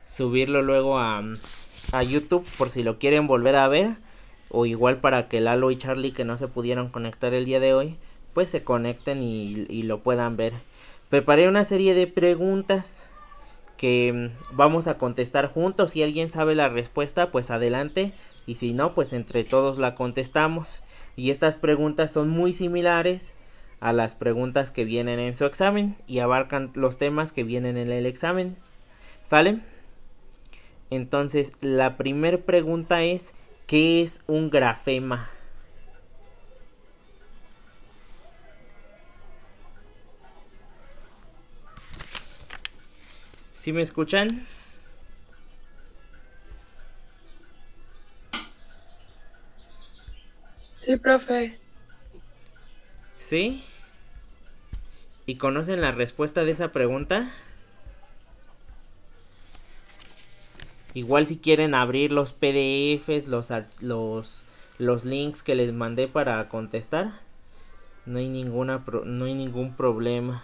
subirlo luego a YouTube por si lo quieren volver a ver. O igual para que Lalo y Charlie, que no se pudieron conectar el día de hoy, pues se conecten y lo puedan ver. Preparé una serie de preguntas que vamos a contestar juntos. Si alguien sabe la respuesta, pues adelante. Y si no, pues entre todos la contestamos. Y estas preguntas son muy similares a las preguntas que vienen en su examen y abarcan los temas que vienen en el examen. ¿Sale? Entonces, la primera pregunta es: ¿qué es un grafema? ¿Sí me escuchan? Sí, profe. ¿Sí? ¿Y conocen la respuesta de esa pregunta? Igual si quieren abrir los PDFs, los links que les mandé para contestar, no hay ningún problema.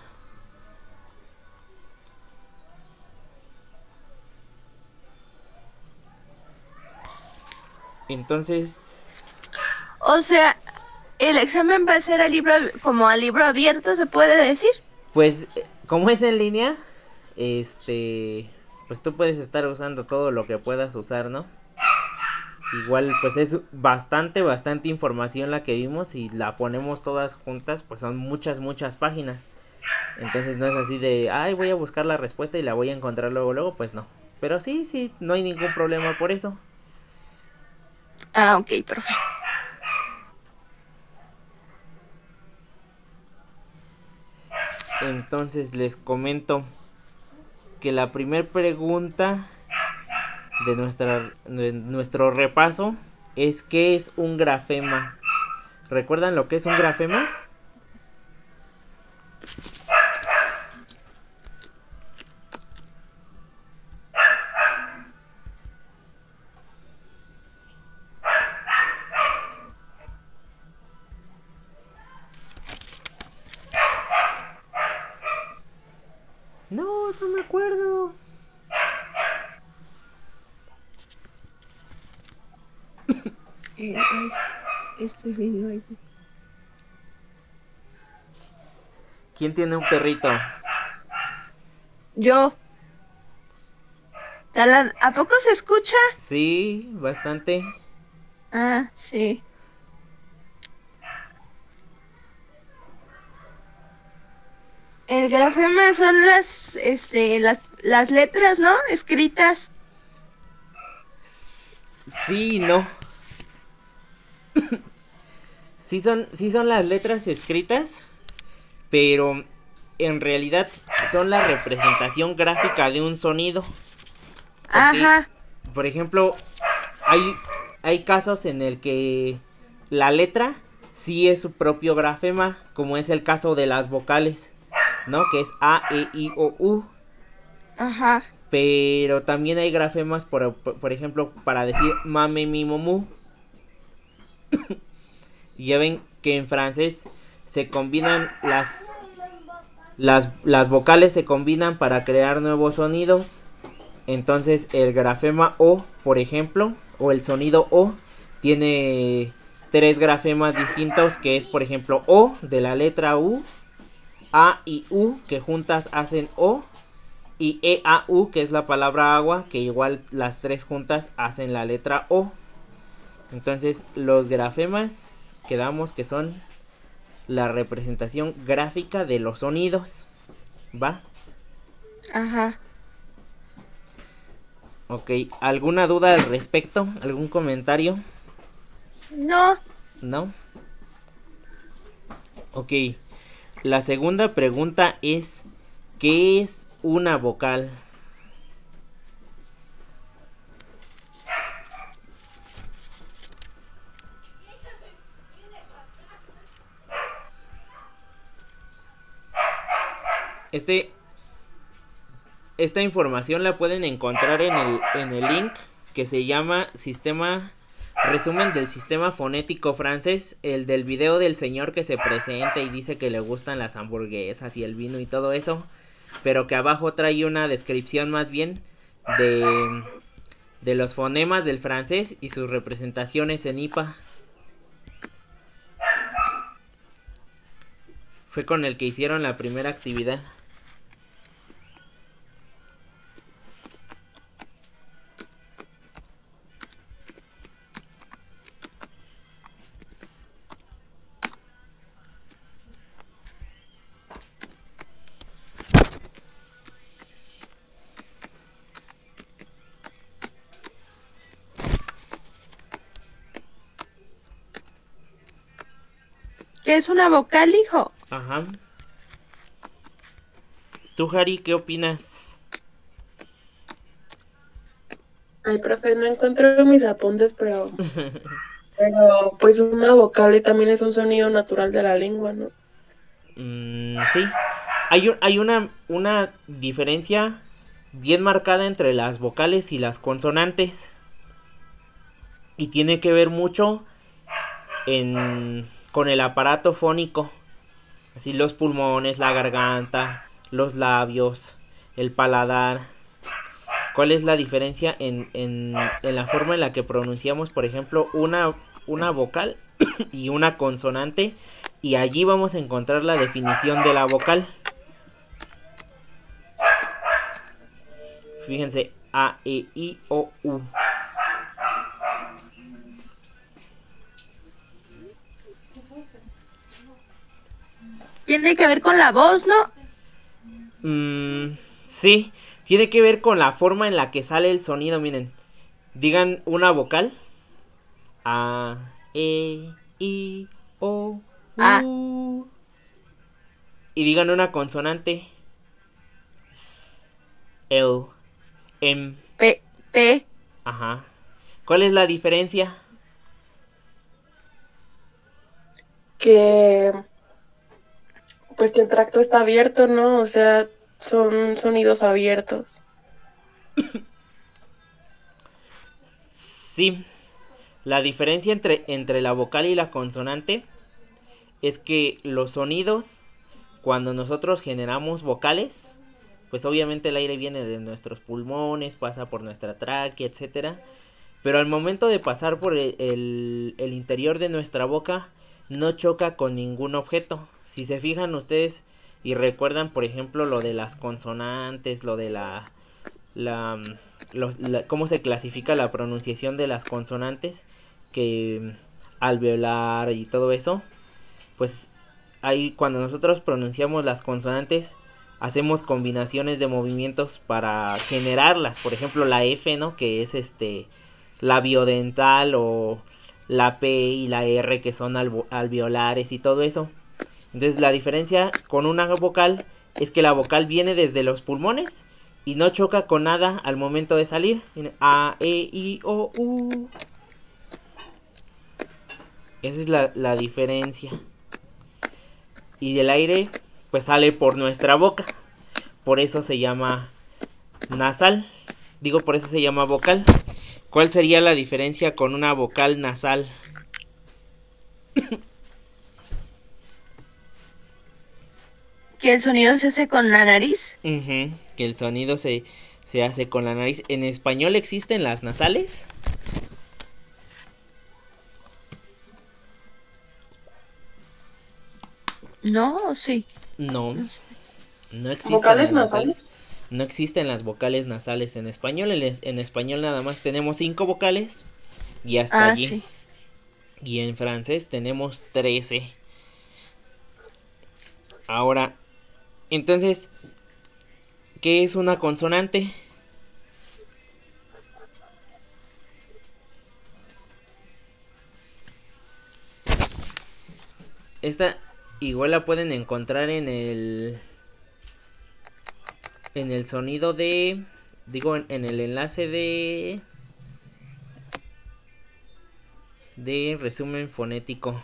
Entonces, O sea, el examen va a ser como a libro abierto, ¿se puede decir? pues como es en línea, pues tú puedes estar usando todo lo que puedas usar, ¿no? Igual pues es bastante información la que vimos, y la ponemos todas juntas, pues son muchas páginas. Entonces no es así de, ay, voy a buscar la respuesta y la voy a encontrar luego, pues no. Pero sí, no hay ningún problema por eso. Ah, ok, profe. Entonces les comento que la primera pregunta de nuestro repaso es: ¿qué es un grafema? ¿Recuerdan lo que es un grafema? No me acuerdo. Estoy viendo ahí. ¿Quién tiene un perrito? Yo. ¿A poco se escucha? Sí, bastante. Ah, sí. El grafema son las letras, ¿no? Escritas. Sí, no. Sí son las letras escritas, pero en realidad son la representación gráfica de un sonido. Porque, Ajá. por ejemplo, hay casos en el que la letra sí es su propio grafema, como es el caso de las vocales, ¿no? Que es A, E, I, O, U. Ajá. Pero también hay grafemas, por ejemplo, para decir mame, mi, momu. Y ya ven que en francés se combinan las vocales, se combinan para crear nuevos sonidos. Entonces el grafema O, por ejemplo, o el sonido O, tiene tres grafemas distintos, que es, por ejemplo, O de la letra U, A y U, que juntas hacen O, y E, A, U, que es la palabra agua, que igual las tres juntas hacen la letra O. Entonces los grafemas quedamos que son la representación gráfica de los sonidos. ¿Va? Ajá. Ok, ¿alguna duda al respecto? ¿Algún comentario? No. ¿No? Ok, la segunda pregunta es: ¿qué es una vocal? Esta información la pueden encontrar en el link que se llama Resumen del Sistema Fonético Francés, el del video del señor que se presenta y dice que le gustan las hamburguesas y el vino y todo eso, pero que abajo trae una descripción más bien de, de los fonemas del francés y sus representaciones en IPA. Fue con el que hicieron la primera actividad. ¿Qué es una vocal, hijo? Ajá. ¿Tú, Harry, qué opinas? Ay, profe, no encuentro mis apuntes, pero pues una vocal también es un sonido natural de la lengua, ¿no? Sí. Hay una diferencia bien marcada entre las vocales y las consonantes. Y tiene que ver mucho con el aparato fónico. Así los pulmones, la garganta, los labios, el paladar. ¿Cuál es la diferencia en la forma en la que pronunciamos, por ejemplo, una vocal y una consonante? Y allí vamos a encontrar la definición de la vocal. Fíjense, A, E, I, O, U. Tiene que ver con la voz, ¿no? Sí, tiene que ver con la forma en la que sale el sonido. Miren, digan una vocal. A, E, I, O, A, U. Y digan una consonante. S, L, M. P, P. Ajá. ¿Cuál es la diferencia? Que pues que el tracto está abierto, ¿no? O sea, son sonidos abiertos. Sí. La diferencia entre la vocal y la consonante es que los sonidos, cuando nosotros generamos vocales, pues obviamente el aire viene de nuestros pulmones, pasa por nuestra tráquea, etcétera. Pero al momento de pasar por el interior de nuestra boca, no choca con ningún objeto. Si se fijan ustedes y recuerdan, por ejemplo, lo de las consonantes, lo de cómo se clasifica la pronunciación de las consonantes, que alveolar y todo eso, pues ahí cuando nosotros pronunciamos las consonantes hacemos combinaciones de movimientos para generarlas. Por ejemplo, la F, ¿no? Que es labiodental, o la P y la R, que son alveolares y todo eso. Entonces la diferencia con una vocal es que la vocal viene desde los pulmones y no choca con nada al momento de salir. A, E, I, O, U. Esa es la diferencia. Y del aire pues sale por nuestra boca. Por eso se llama nasal. Digo, por eso se llama vocal. ¿Cuál sería la diferencia con una vocal nasal? Que el sonido se hace con la nariz. Que el sonido se hace con la nariz. ¿En español existen las nasales? No, sí. No, No sé. no existen ¿Vocales las nasales. nasales? No existen las vocales nasales en español. En español nada más tenemos 5 vocales y hasta allí. Sí. Y en francés tenemos 13. Ahora, entonces, ¿qué es una consonante? Esta igual la pueden encontrar en el sonido de, digo, en el enlace de resumen fonético.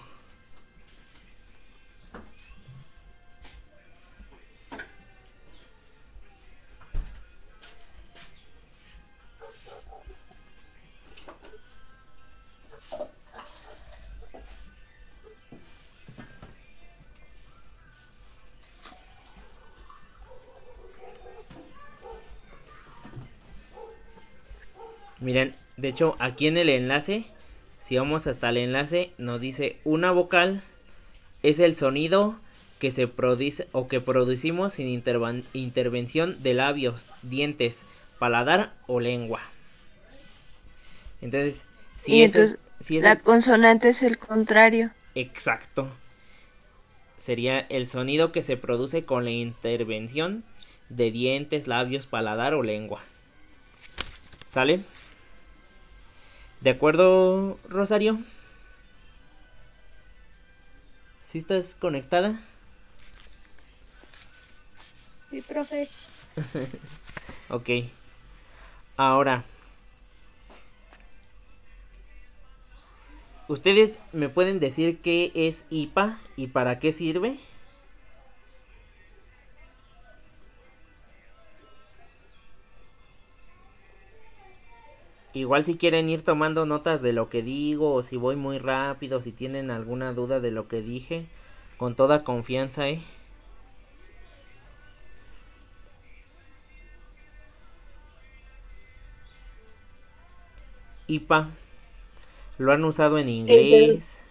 Miren, de hecho, aquí en el enlace, si vamos hasta el enlace, nos dice una vocal es el sonido que se produce o que producimos sin intervención de labios, dientes, paladar o lengua. Entonces, y entonces la consonante es el contrario. Exacto. Sería el sonido que se produce con la intervención de dientes, labios, paladar o lengua. ¿Sale? ¿De acuerdo, Rosario? ¿Sí estás conectada? Sí, profe. Ok. Ahora, ¿ustedes me pueden decir qué es IPA y para qué sirve? Igual si quieren ir tomando notas de lo que digo, o si voy muy rápido, si tienen alguna duda de lo que dije, con toda confianza, IPA. Lo han usado en inglés.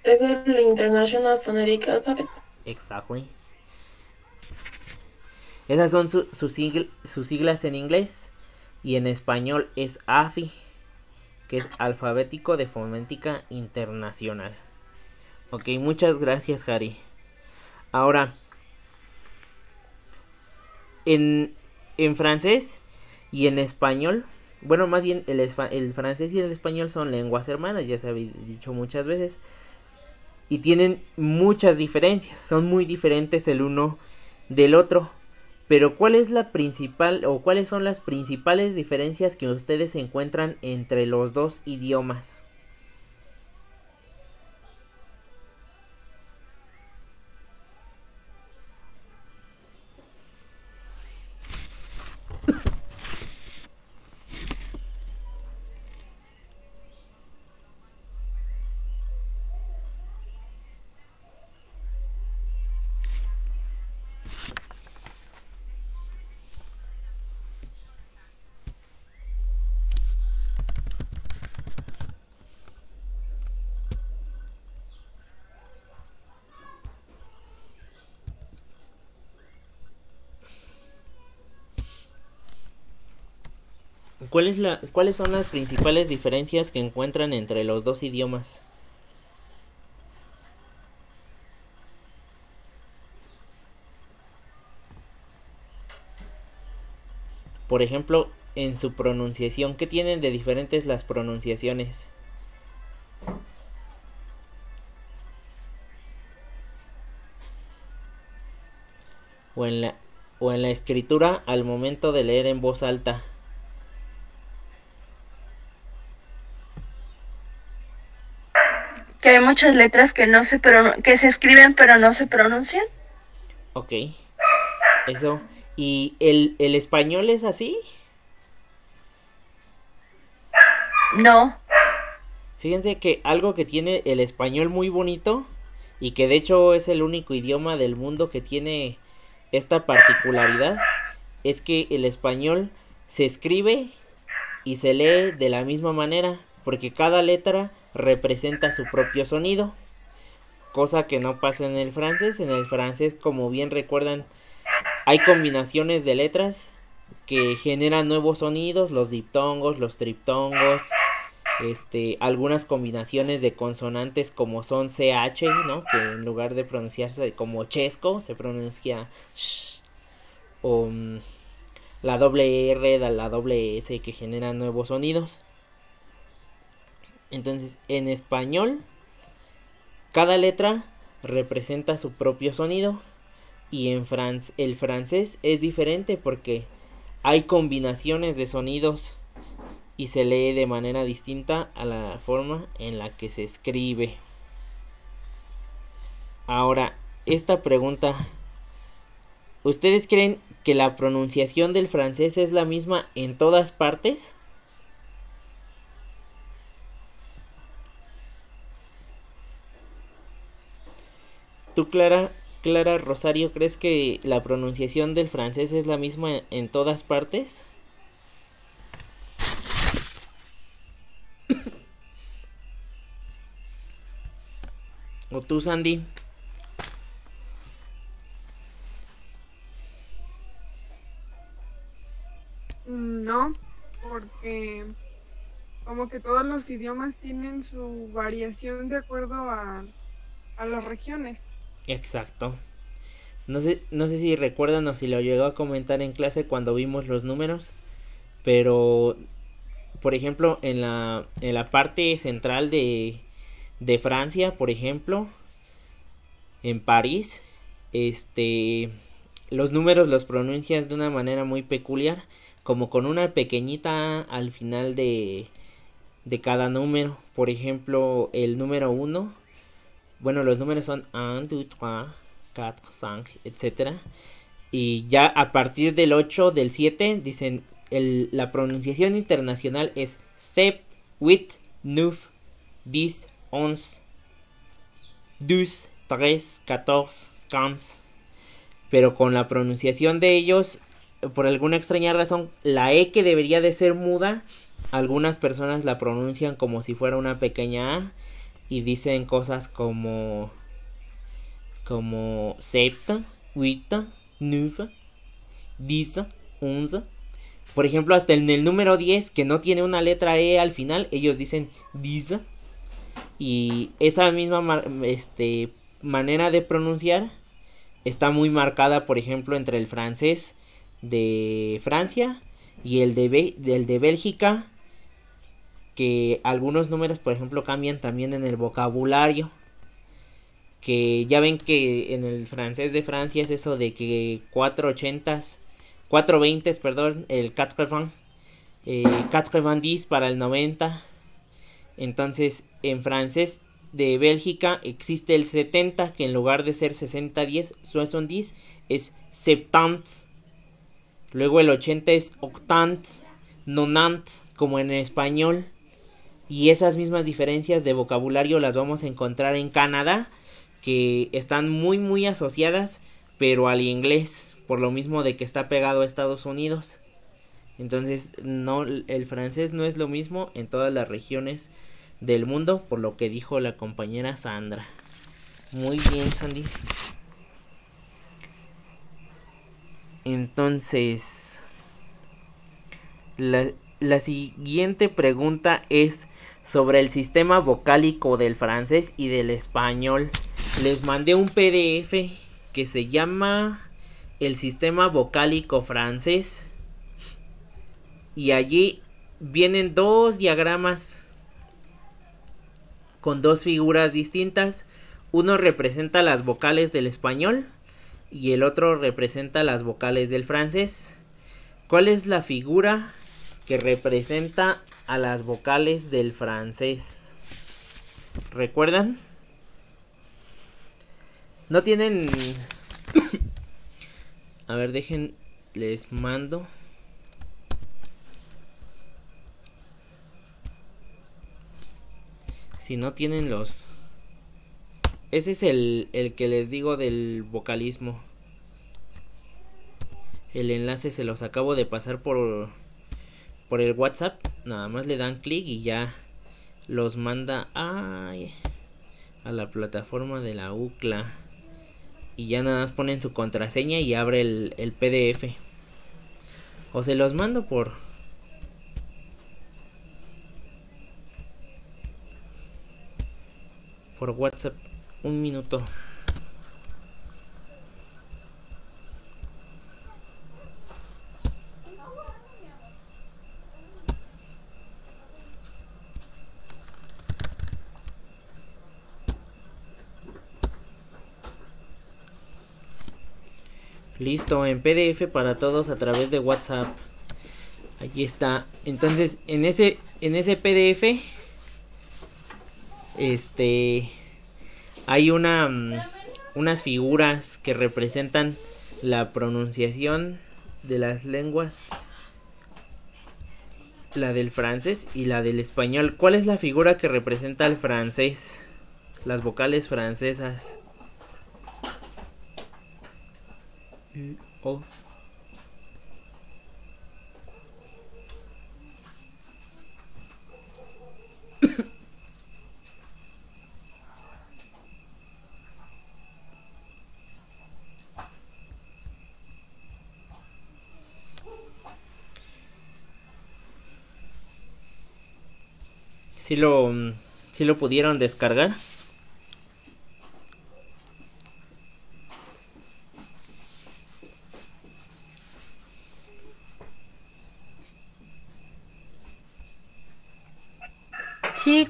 Es el International Phonetic Alphabet. Exactly. Esas son sus siglas en inglés. Y en español es AFI, que es Alfabético de Fonética Internacional. Ok, muchas gracias, Harry. Ahora, en francés y en español, bueno, más bien el francés y el español son lenguas hermanas, ya se ha dicho muchas veces. Y tienen muchas diferencias, son muy diferentes el uno del otro. Pero ¿cuál es la principal o cuáles son las principales diferencias que ustedes encuentran entre los dos idiomas? ¿Cuáles son las principales diferencias que encuentran entre los dos idiomas? Por ejemplo, en su pronunciación, ¿qué tienen de diferentes las pronunciaciones? O en la escritura al momento de leer en voz alta. Que hay muchas letras que que se escriben pero no se pronuncian. Ok. Eso. ¿Y el español es así? No. Fíjense que algo que tiene el español muy bonito, y que de hecho es el único idioma del mundo que tiene esta particularidad, es que el español se escribe y se lee de la misma manera, porque cada letra representa su propio sonido, cosa que no pasa en el francés. En el francés, como bien recuerdan, hay combinaciones de letras que generan nuevos sonidos, los diptongos, los triptongos, algunas combinaciones de consonantes como son CH, ¿no? Que en lugar de pronunciarse como chesco, se pronuncia sh, o la doble R, la doble S, que generan nuevos sonidos. Entonces, en español, cada letra representa su propio sonido. Y en el francés es diferente porque hay combinaciones de sonidos y se lee de manera distinta a la forma en la que se escribe. Ahora, esta pregunta: ¿ustedes creen que la pronunciación del francés es la misma en todas partes? ¿Tú, Clara Rosario, crees que la pronunciación del francés es la misma en todas partes? ¿O tú, Sandy? No, porque como que todos los idiomas tienen su variación de acuerdo a las regiones. Exacto. No sé si recuerdan o si lo llegó a comentar en clase cuando vimos los números, pero por ejemplo en la parte central de Francia, por ejemplo, en París, los números los pronuncias de una manera muy peculiar, como con una pequeñita al final de cada número. Por ejemplo, el número 1, bueno, los números son 1, 2, 3, 4, 5, etc. Y ya a partir del 8, del 7, dicen, la pronunciación internacional es 7, 8, 9, 10, 11, 12, 13, 14, 15. Pero con la pronunciación de ellos, por alguna extraña razón, la E, que debería de ser muda, algunas personas la pronuncian como si fuera una pequeña A y dicen cosas como 7, 8, 9, 10, 11. Por ejemplo, hasta en el número 10, que no tiene una letra E al final, ellos dicen 10. Y esa misma manera de pronunciar está muy marcada, por ejemplo, entre el francés de Francia y el de Bélgica, que algunos números, por ejemplo, cambian también en el vocabulario, que ya ven que en el francés de Francia es eso de que 420, perdón, el 80, 90 para el 90. Entonces, en francés de Bélgica existe el 70, que en lugar de ser 60-10, 70 es 70. Luego el 80 es 80, 90, como en español. Y esas mismas diferencias de vocabulario las vamos a encontrar en Canadá, que están muy muy asociadas, pero al inglés, por lo mismo de que está pegado a Estados Unidos. Entonces, no, el francés no es lo mismo en todas las regiones del mundo, por lo que dijo la compañera Sandra. Muy bien, Sandy. Entonces, la siguiente pregunta es sobre el sistema vocálico del francés y del español. Les mandé un PDF que se llama El sistema vocálico francés, y allí vienen dos diagramas con dos figuras distintas. Uno representa las vocales del español y el otro representa las vocales del francés. ¿Cuál es la figura que representa a las vocales del francés? ¿Recuerdan? No tienen... A ver, les mando. Si no tienen los... Ese es el que les digo del vocalismo. El enlace se los acabo de pasar por el WhatsApp. Nada más le dan clic y ya los manda a la plataforma de la UCLA. Y ya nada más ponen su contraseña y abre el PDF. O se los mando por WhatsApp. Un minuto. Listo, en PDF para todos a través de WhatsApp. Allí está. Entonces, en ese PDF hay unas figuras que representan la pronunciación de las lenguas, la del francés y la del español. ¿Cuál es la figura que representa al francés? Las vocales francesas. O. sí lo pudieron descargar. Sí.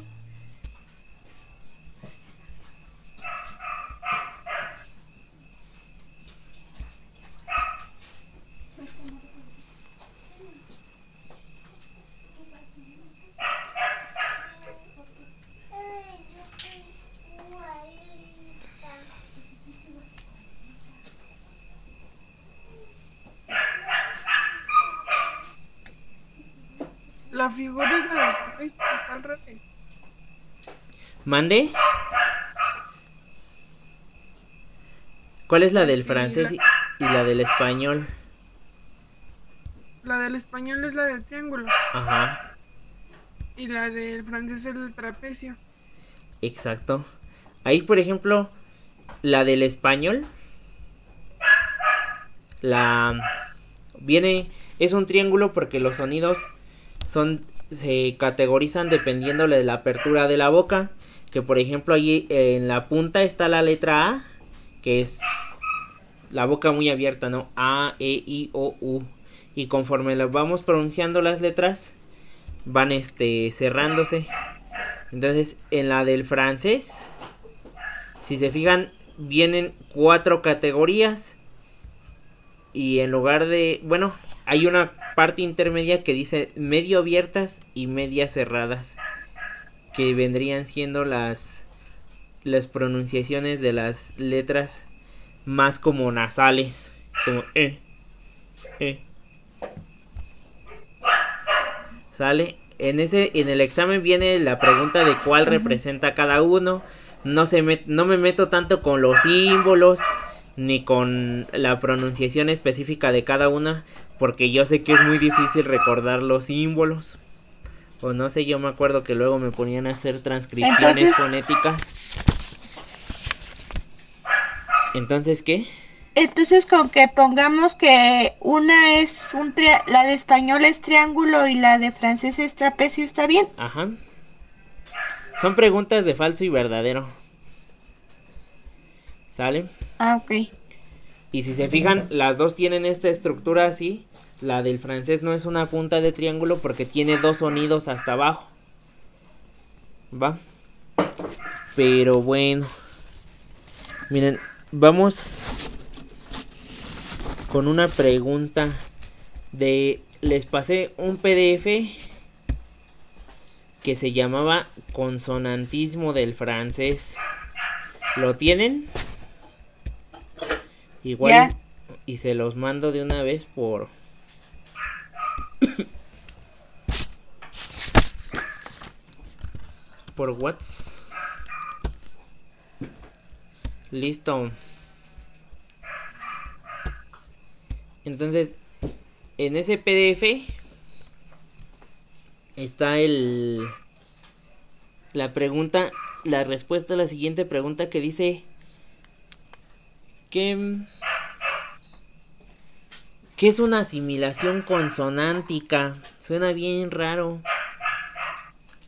La figura es la del profe, está al revés. ¿Mande? ¿Cuál es la del Sí, francés y la del español? La del español es la del triángulo Ajá, y la del francés es el trapecio. exacto. Ahí, por ejemplo, la del español, la es un triángulo porque los sonidos se categorizan dependiendo de la apertura de la boca. Que por ejemplo ahí en la punta está la letra A, que es la boca muy abierta, ¿no? A, E, I, O, U. Y conforme las vamos pronunciando las letras, van cerrándose. Entonces, en la del francés, si se fijan, vienen 4 categorías. Y en lugar de, bueno, hay una parte intermedia que dice medio abiertas y media cerradas, que vendrían siendo las pronunciaciones de las letras más como nasales, como ¿Sale? En el examen viene la pregunta de cuál representa cada uno. No me meto tanto con los símbolos ni con la pronunciación específica de cada una, porque yo sé que es muy difícil recordar los símbolos. O no sé, yo me acuerdo que luego me ponían a hacer transcripciones fonéticas. Entonces, ¿qué? Entonces, con que pongamos que una es la de español es triángulo y la de francés es trapecio, ¿está bien? Ajá. Son preguntas de falso y verdadero. ¿Sale? Ah, ok. Y si se fijan, las dos tienen esta estructura así. La del francés no es una punta de triángulo porque tiene 2 sonidos hasta abajo. ¿Va? Pero bueno. Miren, vamos con una pregunta les pasé un PDF que se llamaba consonantismo del francés. ¿Lo tienen? Igual Ya. y se los mando de una vez por WhatsApp. Listo. Entonces, en ese PDF está la respuesta a la siguiente pregunta que dice ¿qué es una asimilación consonántica? Suena bien raro.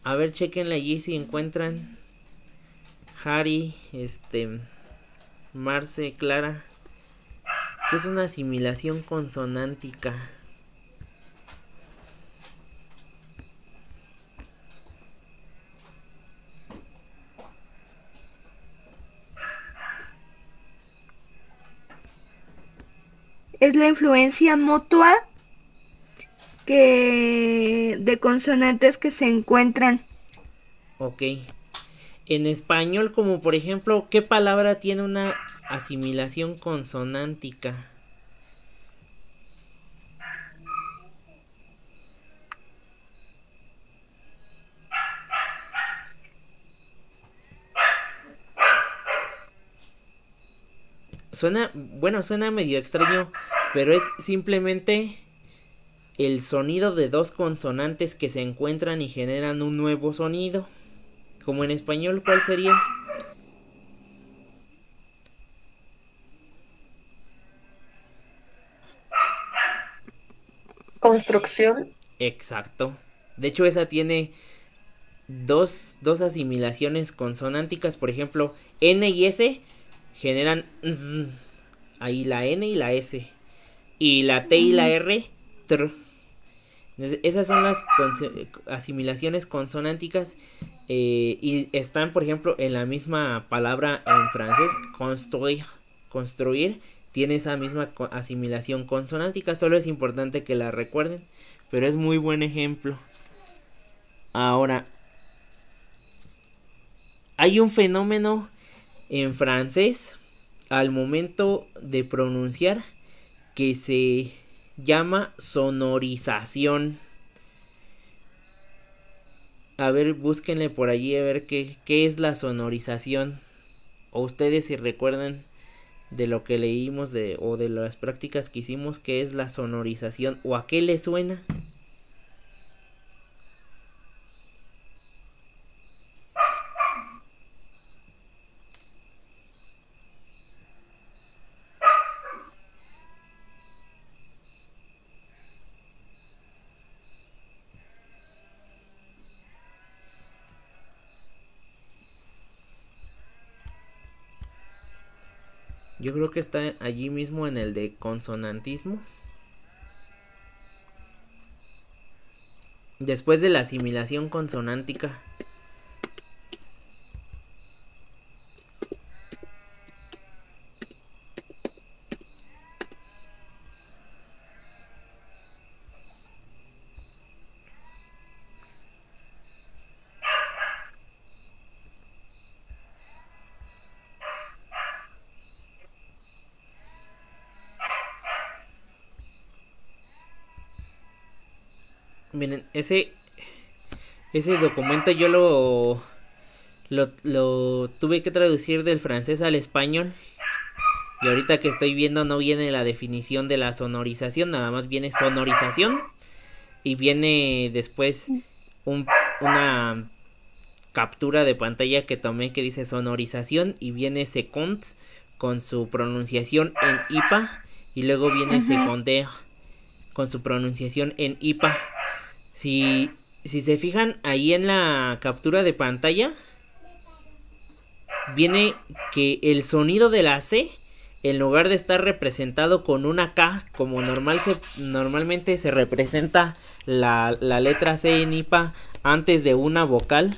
A ver, chequenla allí si encuentran. Harry, Marce, Clara. ¿Qué es una asimilación consonántica? Es la influencia mutua de consonantes que se encuentran. Ok. En español, como por ejemplo, ¿qué palabra tiene una asimilación consonántica? Suena medio extraño, pero es simplemente el sonido de 2 consonantes que se encuentran y generan un nuevo sonido. Como en español, ¿cuál sería? Construcción. Exacto. De hecho, esa tiene dos asimilaciones consonánticas, por ejemplo, N y S generan z, ahí la N y la S, y la T y la R, tr. Esas son las asimilaciones consonánticas y están, por ejemplo, en la misma palabra en francés, construir, tiene esa misma asimilación consonántica, solo es importante que la recuerden, pero es muy buen ejemplo. Ahora, hay un fenómeno en francés al momento de pronunciar que se llama sonorización. A ver, búsquenle por allí a ver qué es la sonorización. O ustedes si recuerdan de lo que leímos o de las prácticas que hicimos, qué es la sonorización o a qué le suena. Yo creo que está allí mismo en el de consonantismo. Después de la asimilación consonántica. Miren, ese documento yo lo tuve que traducir del francés al español. Y ahorita que estoy viendo no viene la definición de la sonorización, nada más viene sonorización. Y viene después una captura de pantalla que tomé que dice sonorización. Y viene second con su pronunciación en IPA. Y luego viene secondeo con su pronunciación en IPA. Si se fijan ahí en la captura de pantalla, viene que el sonido de la C, en lugar de estar representado con una K, como normalmente se representa la letra C en IPA antes de una vocal,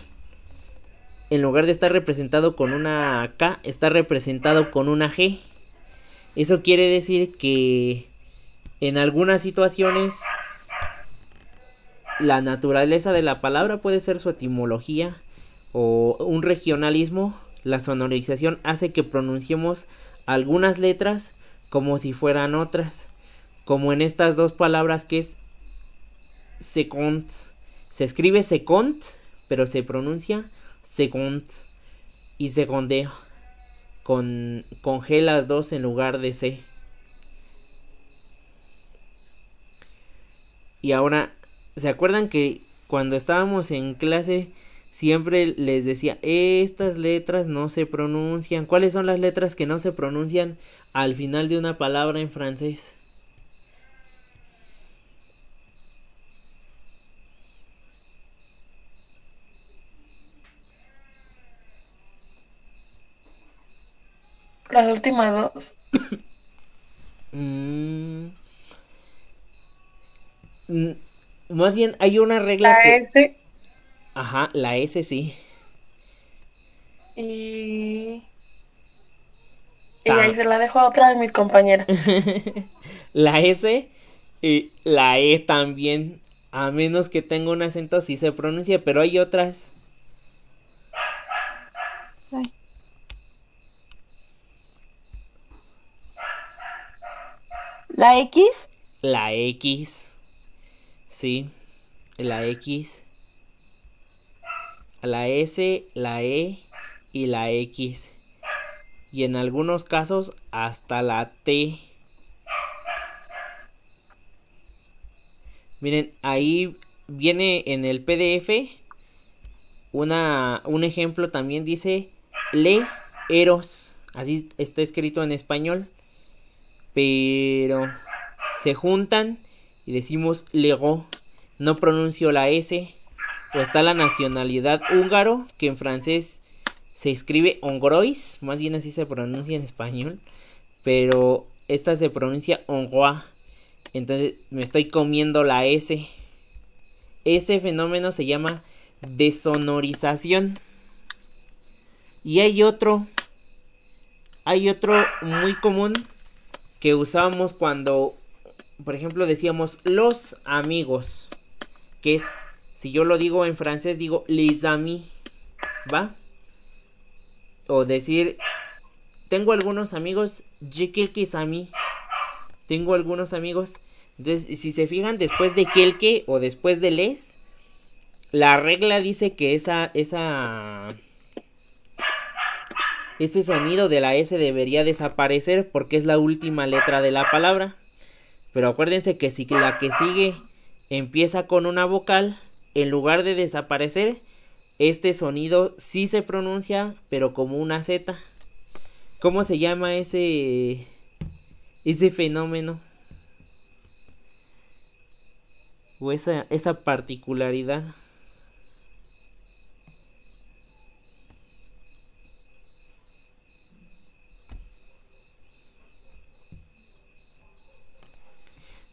en lugar de estar representado con una K, está representado con una G. Eso quiere decir que en algunas situaciones la naturaleza de la palabra puede ser su etimología o un regionalismo. La sonorización hace que pronunciemos algunas letras como si fueran otras, como en estas dos palabras que es second. Se escribe second, pero se pronuncia second, y secondeo con G las dos en lugar de C. Y ahora, ¿se acuerdan que cuando estábamos en clase siempre les decía, estas letras no se pronuncian? ¿Cuáles son las letras que no se pronuncian al final de una palabra en francés? Las últimas dos. Más bien hay una regla La que... S Ajá, la S sí. y ahí se la dejo a otra de mis compañeras. La S y la E también, a menos que tenga un acento sí se pronuncia, pero hay otras. Ay. ¿La X? La X, sí, la X, la S, la E y la X. Y en algunos casos hasta la T. Miren, ahí viene en el PDF un ejemplo también, dice leeros. Así está escrito en español. Pero se juntan y decimos lego. No pronuncio la S, o está la nacionalidad húngaro, que en francés se escribe hongrois, más bien así se pronuncia en español, pero esta se pronuncia hongrois. Entonces me estoy comiendo la S. Ese fenómeno se llama desonorización. Y hay otro muy común que usábamos cuando, por ejemplo, decíamos los amigos, que es, si yo lo digo en francés, digo les amis, ¿va? O decir, tengo algunos amigos, j'ai quelques amis, tengo algunos amigos. Entonces, si se fijan, después de quelques o después de les, la regla dice que ese sonido de la S debería desaparecer porque es la última letra de la palabra. Pero acuérdense que si la que sigue empieza con una vocal, en lugar de desaparecer, este sonido sí se pronuncia, pero como una Z. ¿Cómo se llama ese fenómeno? O esa particularidad.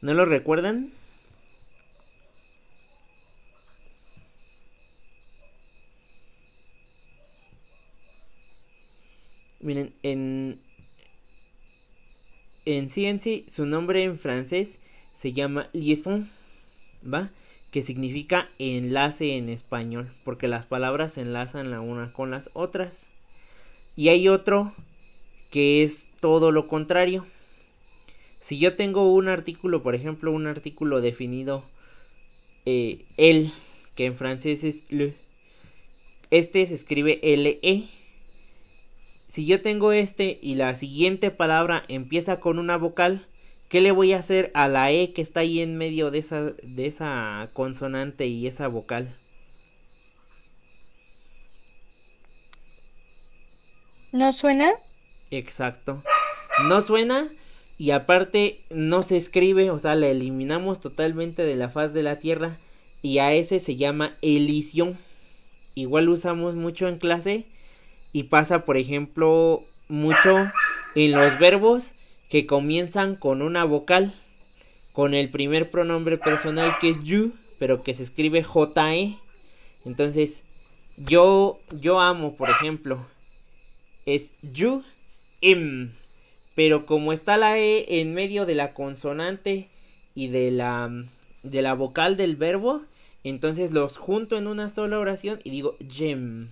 ¿No lo recuerdan? Miren, en sí, su nombre en francés se llama liaison, ¿va? Que significa enlace en español, porque las palabras se enlazan la una con las otras. Y hay otro que es todo lo contrario. Si yo tengo un artículo, por ejemplo, un artículo definido, el, que en francés es le, este se escribe le. Si yo tengo este y la siguiente palabra empieza con una vocal, ¿qué le voy a hacer a la E que está ahí en medio de esa consonante y esa vocal? ¿No suena? Exacto. No suena y aparte no se escribe, o sea, la eliminamos totalmente de la faz de la tierra y a ese se llama elisión. Igual usamos mucho en clase y pasa, por ejemplo, mucho en los verbos que comienzan con una vocal, con el primer pronombre personal que es you, pero que se escribe JE. Entonces, yo amo, por ejemplo, es you pero como está la E en medio de la consonante y de la vocal del verbo, entonces los junto en una sola oración y digo gem.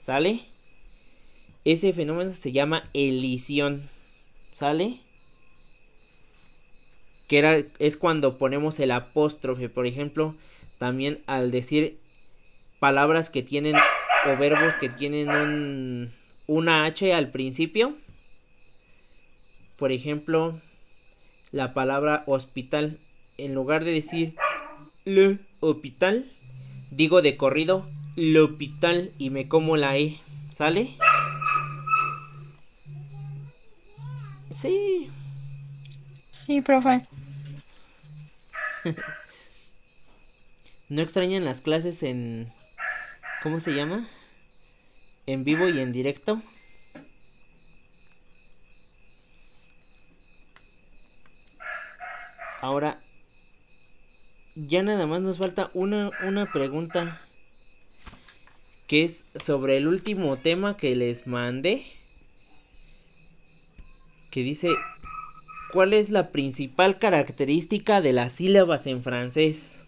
¿Sale? Ese fenómeno se llama elisión. ¿Sale? Que es cuando ponemos el apóstrofe, por ejemplo, también al decir palabras que tienen o verbos que tienen una H al principio. Por ejemplo, la palabra hospital, en lugar de decir le hospital, digo de corrido l'hopital y me como la E. ¿Sale? Sí. Sí, profe. ¿No extrañan las clases en... ¿cómo se llama? En vivo y en directo? Ahora, ya nada más nos falta una pregunta, que es sobre el último tema que les mandé, que dice, ¿cuál es la principal característica de las sílabas en francés?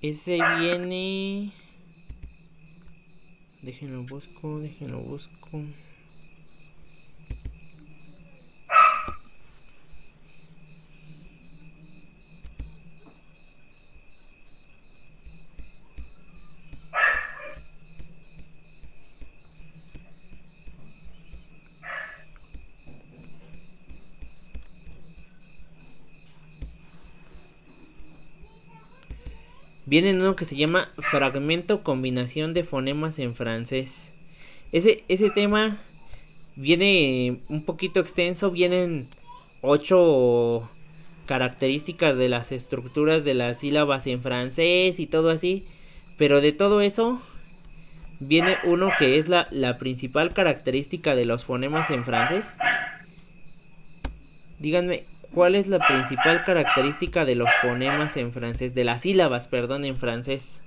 Ese viene... Déjenlo busco. viene en uno que se llama fragmento combinación de fonemas en francés. Ese tema viene un poquito extenso, vienen 8 características de las estructuras de las sílabas en francés y todo así, pero de todo eso viene uno que es la principal característica de los fonemas en francés. Díganme, ¿cuál es la principal característica de los fonemas en francés? De las sílabas, perdón, en francés.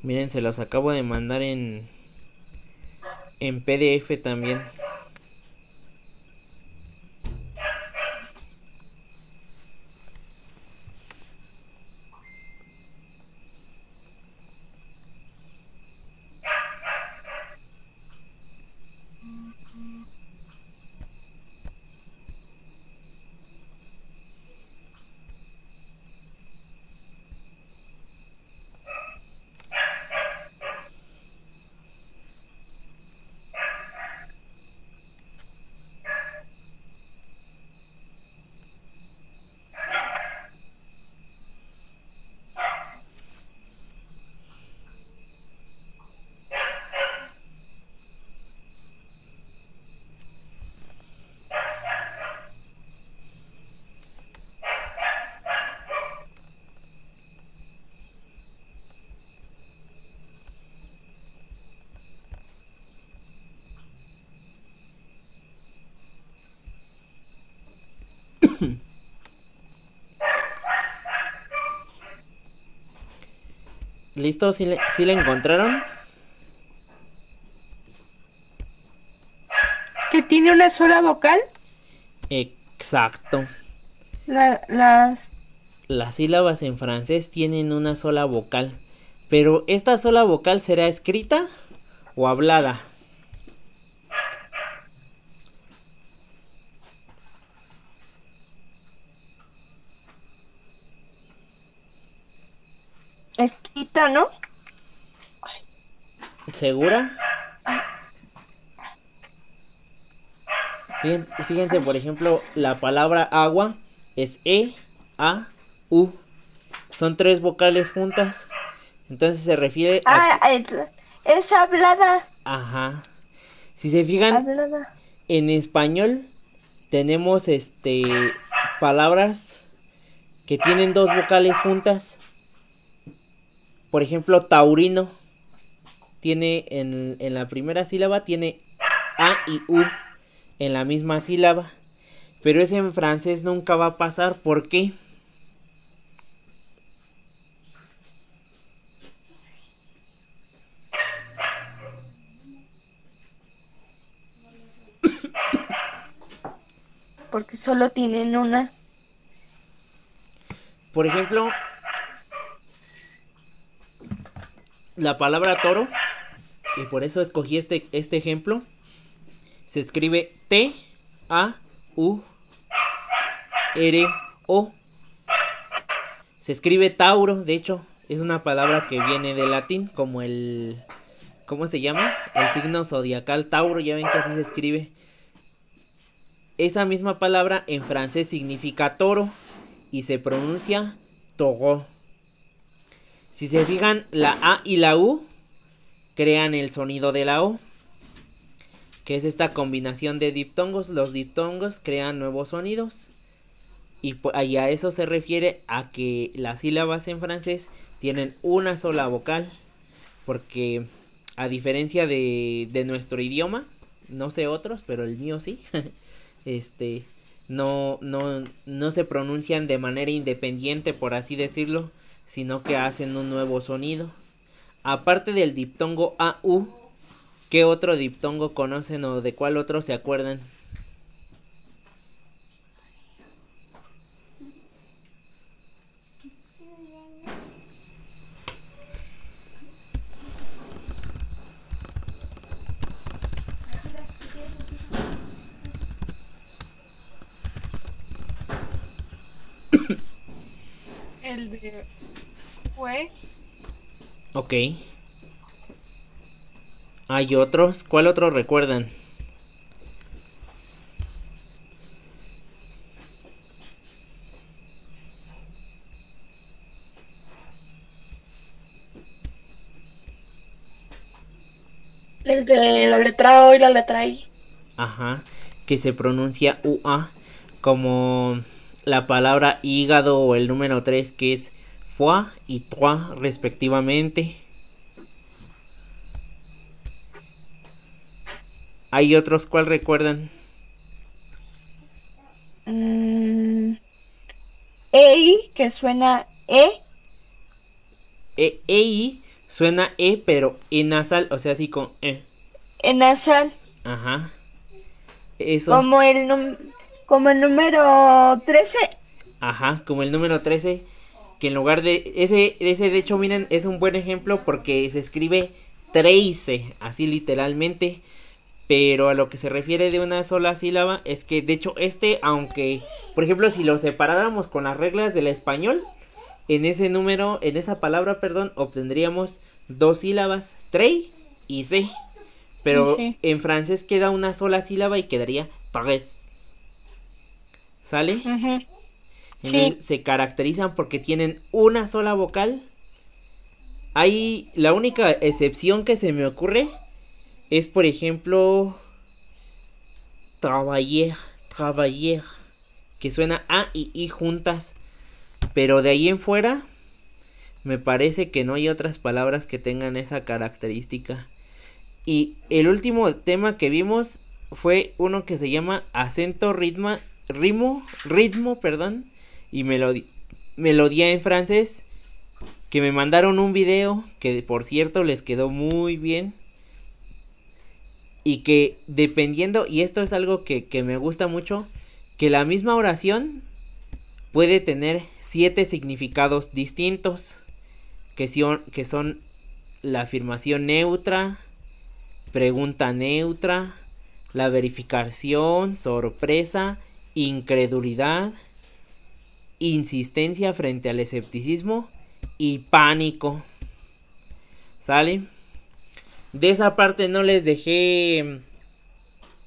Miren, se los acabo de mandar en PDF también. ¿Listo? ¿Sí le encontraron? ¿Que tiene una sola vocal? Exacto. Las Las sílabas en francés tienen una sola vocal. Pero ¿esta sola vocal será escrita o hablada? escrita, ¿no? ¿Segura? Fíjense, por ejemplo, la palabra agua es E, A, U. Son 3 vocales juntas. Entonces se refiere a... Es hablada. Ajá. Si se fijan, Hablada. en español tenemos palabras que tienen 2 vocales juntas. Por ejemplo, taurino. Tiene en la primera sílaba tiene A y U en la misma sílaba. Pero ese en francés nunca va a pasar. ¿Por qué? Porque solo tienen una. Por ejemplo, la palabra toro, y por eso escogí este ejemplo, se escribe T-A-U-R-O. Se escribe Tauro, de hecho, es una palabra que viene del latín, como el... ¿Cómo se llama? El signo zodiacal Tauro, ya ven que así se escribe. Esa misma palabra en francés significa toro y se pronuncia taureau. Si se fijan, la A y la U crean el sonido de la O, que es esta combinación de diptongos. Los diptongos crean nuevos sonidos. Y a eso se refiere a que las sílabas en francés tienen una sola vocal. Porque a diferencia de nuestro idioma, no sé otros, pero el mío sí. no se pronuncian de manera independiente, por así decirlo, sino que hacen un nuevo sonido. Aparte del diptongo AU, ¿qué otro diptongo conocen o de cuál otro se acuerdan? El de fue. Ok. ¿Hay otros? ¿Cuál otro recuerdan? El de la letra O y la letra I. Ajá, que se pronuncia UA, como la palabra hígado o el número 3 que es foie y trois respectivamente. ¿Hay otros cuál recuerdan? EI, que suena EI suena E pero E nasal, o sea así con E. en nasal, Ajá. Esos. como el número 13. Ajá, como el número 13, que en lugar de ese de hecho miren es un buen ejemplo porque se escribe 13, así literalmente, pero a lo que se refiere de una sola sílaba es que de hecho aunque por ejemplo si lo separáramos con las reglas del español, en esa palabra, perdón, obtendríamos dos sílabas, trei y se, pero Sí. en francés queda una sola sílaba y quedaría tres. ¿Sale? Ujú. Entonces se caracterizan porque tienen una sola vocal. La única excepción que se me ocurre es, por ejemplo, travailler, que suena A y I juntas. Pero de ahí en fuera, me parece que no hay otras palabras que tengan esa característica. Y el último tema que vimos fue uno que se llama acento, ritmo, perdón, y melodía en francés, que me mandaron un video que por cierto les quedó muy bien, y que dependiendo, y esto es algo que me gusta mucho, que la misma oración puede tener 7 significados distintos, que son la afirmación neutra, pregunta neutra, la verificación, sorpresa, incredulidad, insistencia frente al escepticismo y pánico. ¿Sale? De esa parte no les dejé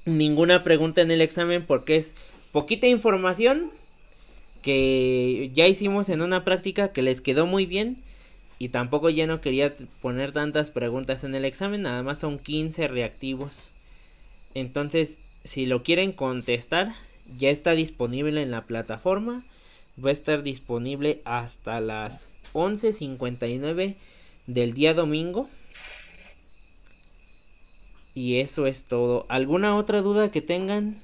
ninguna pregunta en el examen porque es poquita información que ya hicimos en una práctica que les quedó muy bien, y tampoco ya no quería poner tantas preguntas en el examen, nada más son 15 reactivos. Entonces, si lo quieren contestar, ya está disponible en la plataforma. Va a estar disponible hasta las 11:59 del día domingo. Y eso es todo. ¿Alguna otra duda que tengan?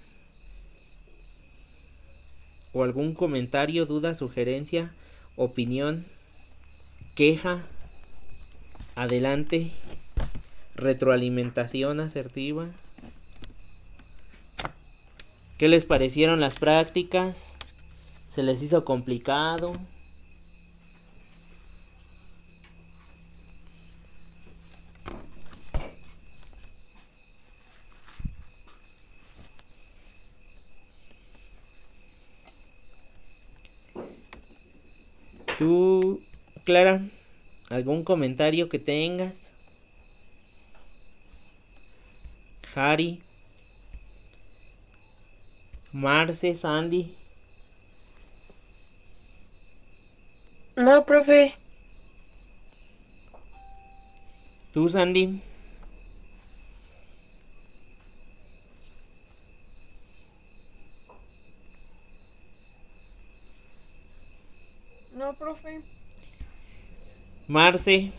¿O algún comentario, duda, sugerencia, opinión, queja? Adelante. Retroalimentación asertiva. ¿Qué les parecieron las prácticas? ¿Se les hizo complicado? ¿Tú, Clara, algún comentario que tengas? Harry, Marce, Sandy. No, profe. ¿Tú, Sandy? No, profe. Marce.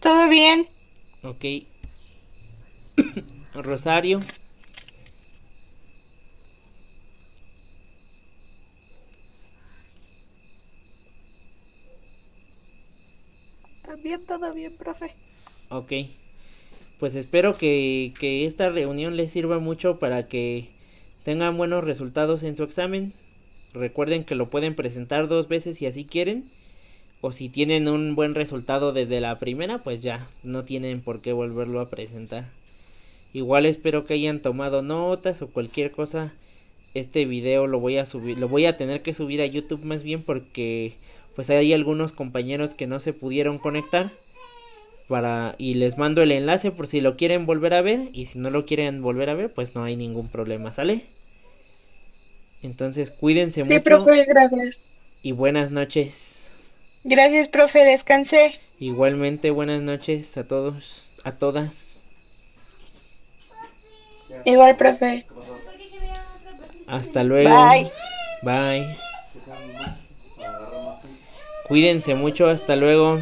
¿Todo bien? Ok. Rosario. todo bien, profe. Ok. Pues espero que esta reunión les sirva mucho para que tengan buenos resultados en su examen. Recuerden que lo pueden presentar 2 veces si así quieren. O si tienen un buen resultado desde la primera, pues ya no tienen por qué volverlo a presentar. Igual espero que hayan tomado notas o cualquier cosa. Este video lo voy a subir, lo voy a tener que subir a YouTube más bien porque pues hay algunos compañeros que no se pudieron conectar. Y les mando el enlace por si lo quieren volver a ver. Y si no lo quieren volver a ver, pues no hay ningún problema, ¿sale? Entonces cuídense Sí, mucho profe, gracias. y buenas noches. Gracias, profe, descansé. Igualmente buenas noches a todos, a todas. Igual, profe. Hasta luego. Bye. Bye. Cuídense mucho, hasta luego.